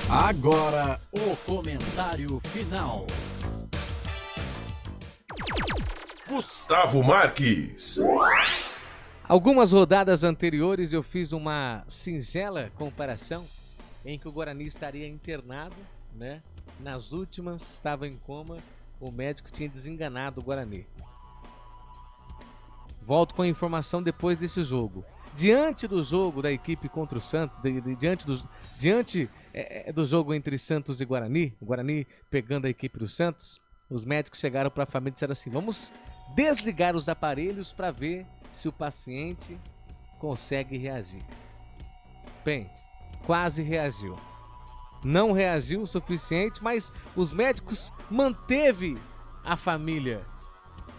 Agora, o comentário final. Gustavo Marques. Algumas rodadas anteriores eu fiz uma singela comparação em que o Guarani estaria internado, né? Nas últimas estava em coma, o médico tinha desenganado o Guarani. Volto com a informação depois desse jogo. Diante do jogo da equipe contra o Santos, diante do jogo entre Santos e Guarani, o Guarani pegando a equipe do Santos, os médicos chegaram para a família e disseram assim: vamos desligar os aparelhos para ver se o paciente consegue reagir. Bem, quase reagiu. Não reagiu o suficiente, mas os médicos manteve a família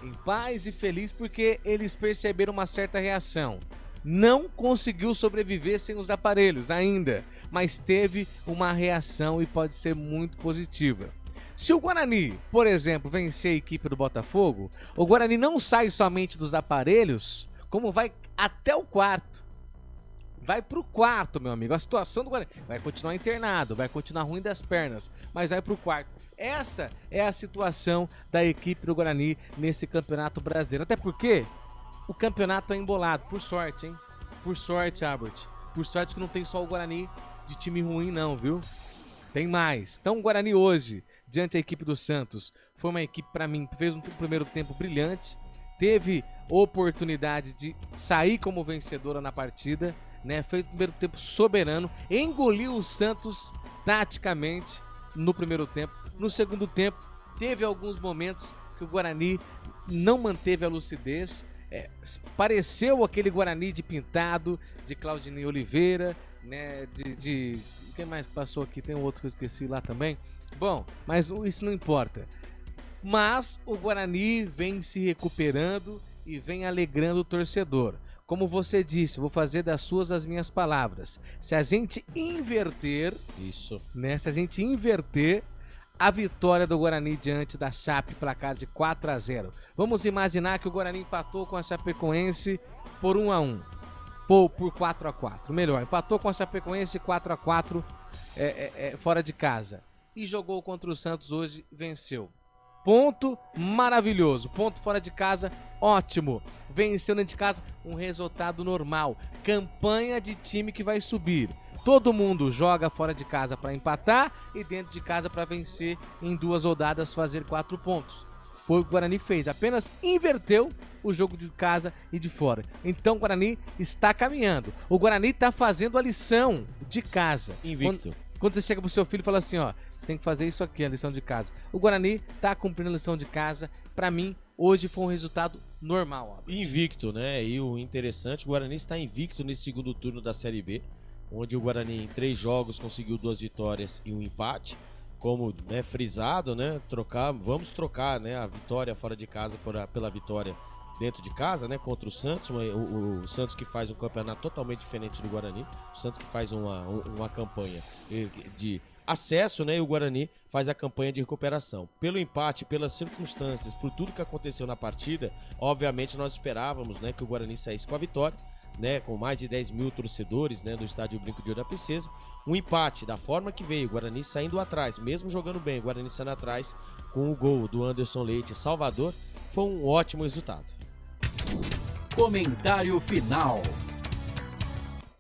em paz e feliz porque eles perceberam uma certa reação. Não conseguiu sobreviver sem os aparelhos ainda, mas teve uma reação e pode ser muito positiva. Se o Guarani, por exemplo, vencer a equipe do Botafogo, o Guarani não sai somente dos aparelhos, como vai até o quarto. Vai pro quarto, meu amigo. A situação do Guarani vai continuar internado, vai continuar ruim das pernas, mas vai pro quarto. Essa é a situação da equipe do Guarani nesse Campeonato Brasileiro. Até porque o campeonato é embolado, por sorte, hein? Por sorte, Albert. Por sorte que não tem só o Guarani de time ruim não, viu? Tem mais. Então o Guarani hoje, diante da equipe do Santos, foi uma equipe, para mim, que fez um primeiro tempo brilhante, teve oportunidade de sair como vencedora na partida, né? Fez o primeiro tempo soberano, engoliu o Santos taticamente no primeiro tempo. No segundo tempo, teve alguns momentos que o Guarani não manteve a lucidez. Pareceu aquele Guarani de Pintado, de Claudinei Oliveira, né? Quem mais passou aqui? Tem um outro que eu esqueci lá também. Bom, mas isso não importa. Mas o Guarani vem se recuperando e vem alegrando o torcedor. Como você disse, vou fazer das suas as minhas palavras. Se a gente inverter, né? Se a gente inverter a vitória do Guarani diante da Chape, placar de 4-0. Vamos imaginar que o Guarani empatou com a Chapecoense por 1-1. Por 4-4. Melhor, empatou com a Chapecoense 4-4 fora de casa. E jogou contra o Santos hoje, venceu. Ponto maravilhoso. Ponto fora de casa, ótimo. Venceu dentro de casa, um resultado normal. Campanha de time que vai subir. Todo mundo joga fora de casa para empatar e dentro de casa para vencer em 2 rodadas, fazer 4 pontos. Foi o que o Guarani fez, apenas inverteu o jogo de casa e de fora. Então o Guarani está caminhando. O Guarani está fazendo a lição de casa. Invicto. Quando você chega pro seu filho e fala assim, ó, você tem que fazer isso aqui, a lição de casa. O Guarani tá cumprindo a lição de casa. Pra mim, hoje foi um resultado normal. Ó. Invicto, né? E o interessante, o Guarani está invicto nesse segundo turno da Série B, onde o Guarani em 3 jogos conseguiu 2 vitórias e um empate. Como, né, frisado, né? Vamos trocar, né, a vitória fora de casa pela vitória dentro de casa, né, contra o Santos, o Santos que faz um campeonato totalmente diferente do Guarani, o Santos que faz uma campanha de acesso, né, e o Guarani faz a campanha de recuperação. Pelo empate, pelas circunstâncias, por tudo que aconteceu na partida, obviamente nós esperávamos, né, que o Guarani saísse com a vitória, né, com mais de 10 mil torcedores, né, do estádio Brinco de Ouro da Princesa. Um empate da forma que veio, o Guarani saindo atrás, mesmo jogando bem, o Guarani saindo atrás com o gol do Anderson Leite Salvador, foi um ótimo resultado. Comentário final.